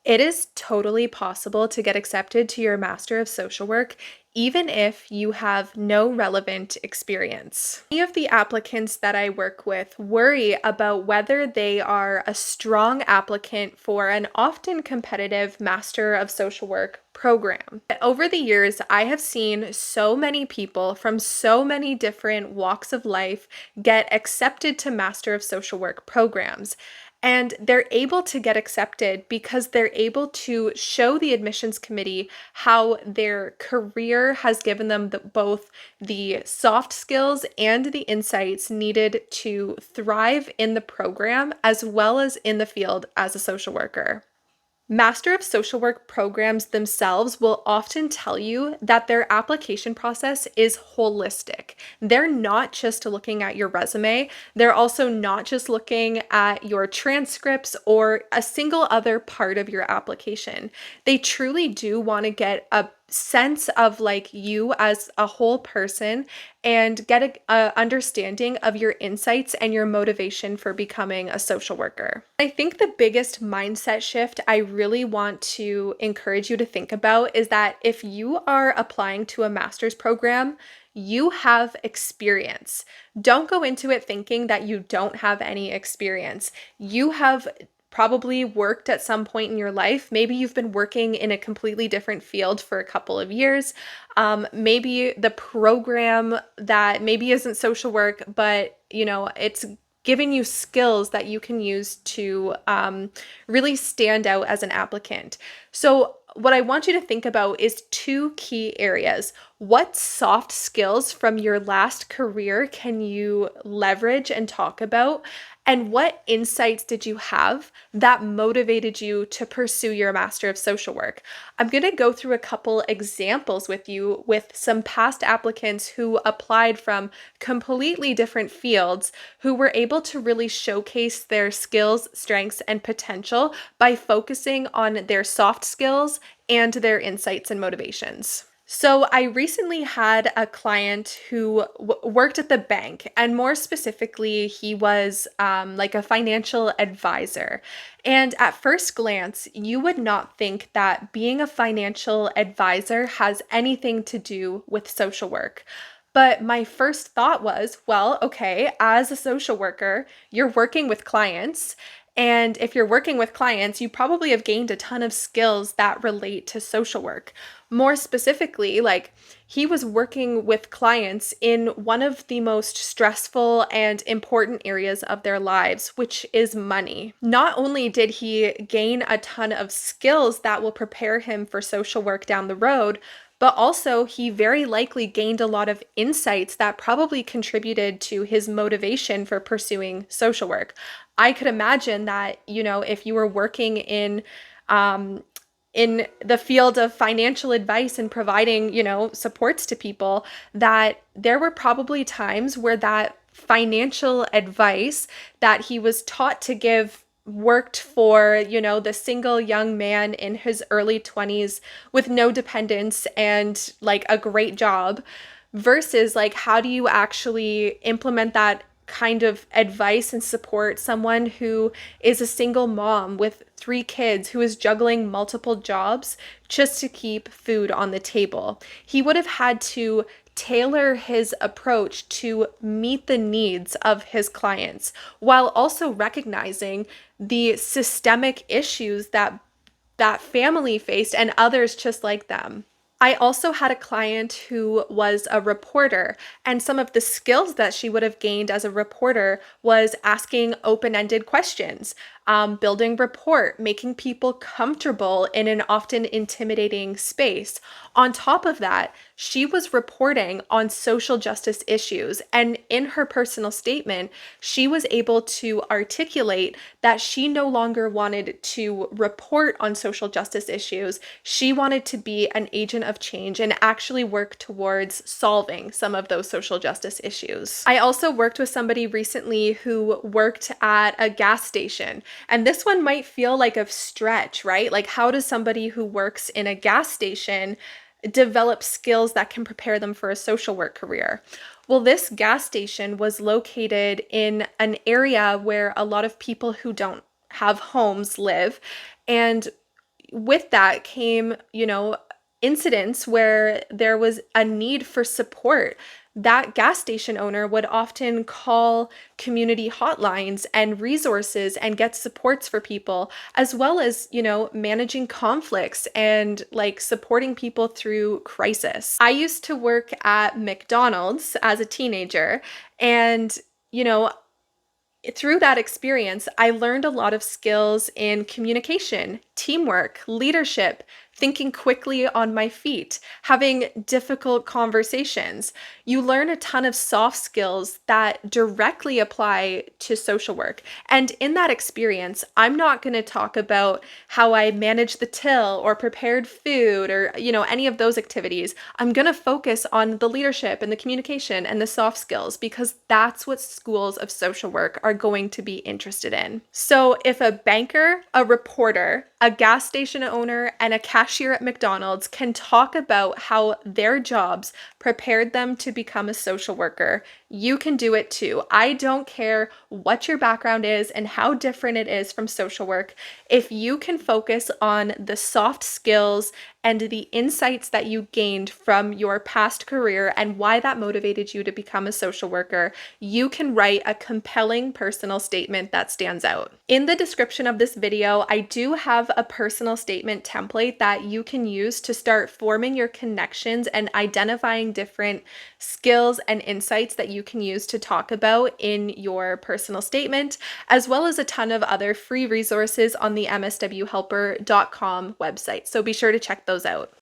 It is totally possible to get accepted to your Master of Social Work even if you have no relevant experience. Many of the applicants that I work with worry about whether they are a strong applicant for an often competitive Master of Social Work program. Over the years, I have seen so many people from so many different walks of life get accepted to Master of Social Work programs. And they're able to get accepted because they're able to show the admissions committee how their career has given them both the soft skills and the insights needed to thrive in the program as well as in the field as a social worker. Master of Social Work programs themselves will often tell you that their application process is holistic. They're not just looking at your resume, they're also not just looking at your transcripts or a single other part of your application. They truly do want to get a sense of like you as a whole person and get a understanding of your insights and your motivation for becoming a social worker. I think the biggest mindset shift I really want to encourage you to think about is that if you are applying to a master's program, you have experience. Don't go into it thinking that you don't have any experience. You have probably worked at some point in your life. Maybe you've been working in a completely different field for a couple of years. Maybe the program that maybe isn't social work, but it's giving you skills that you can use to really stand out as an applicant. So what I want you to think about is two key areas. What soft skills from your last career can you leverage and talk about? And what insights did you have that motivated you to pursue your Master of Social Work? I'm going to go through a couple examples with you with some past applicants who applied from completely different fields who were able to really showcase their skills, strengths, and potential by focusing on their soft skills and their insights and motivations. So I recently had a client who worked at the bank, and more specifically, he was like a financial advisor. And at first glance, you would not think that being a financial advisor has anything to do with social work. But my first thought was, well, okay, as a social worker, you're working with clients. And if you're working with clients, you probably have gained a ton of skills that relate to social work. More specifically, like he was working with clients in one of the most stressful and important areas of their lives, which is money. Not only did he gain a ton of skills that will prepare him for social work down the road, but also he very likely gained a lot of insights that probably contributed to his motivation for pursuing social work. I could imagine that, if you were working in the field of financial advice and providing, supports to people, that there were probably times where that financial advice that he was taught to give worked for, the single young man in his early 20s with no dependents and like a great job versus like how do you actually implement that kind of advice and support someone who is a single mom with 3 kids who is juggling multiple jobs just to keep food on the table. He would have had to tailor his approach to meet the needs of his clients while also recognizing the systemic issues that family faced and others just like them. I also had a client who was a reporter, and some of the skills that she would have gained as a reporter was asking open-ended questions, building rapport, making people comfortable in an often intimidating space. On top of that, she was reporting on social justice issues, and in her personal statement, she was able to articulate that she no longer wanted to report on social justice issues. She wanted to be an agent of change and actually work towards solving some of those social justice issues. I also worked with somebody recently who worked at a gas station, and this one might feel like a stretch, right? Like, how does somebody who works in a gas station develop skills that can prepare them for a social work career? Well, this gas station was located in an area where a lot of people who don't have homes live, and with that came, incidents where there was a need for support. That gas station owner would often call community hotlines and resources and get supports for people, as well as, managing conflicts and like supporting people through crisis. I used to work at McDonald's as a teenager, and, you know, through that experience, I learned a lot of skills in communication, teamwork, leadership, thinking quickly on my feet, having difficult conversations. You learn a ton of soft skills that directly apply to social work. And in that experience, I'm not going to talk about how I managed the till or prepared food or, any of those activities. I'm going to focus on the leadership and the communication and the soft skills because that's what schools of social work are going to be interested in. So if a banker, a reporter, a gas station owner, and a cashier at McDonald's can talk about how their jobs prepared them to become a social worker, you can do it too. I don't care what your background is and how different it is from social work. If you can focus on the soft skills and the insights that you gained from your past career and why that motivated you to become a social worker, you can write a compelling personal statement that stands out. In the description of this video, I do have a personal statement template that you can use to start forming your connections and identifying different skills and insights that you can use to talk about in your personal statement, as well as a ton of other free resources on the MSWHelper.com website. So be sure to check those out.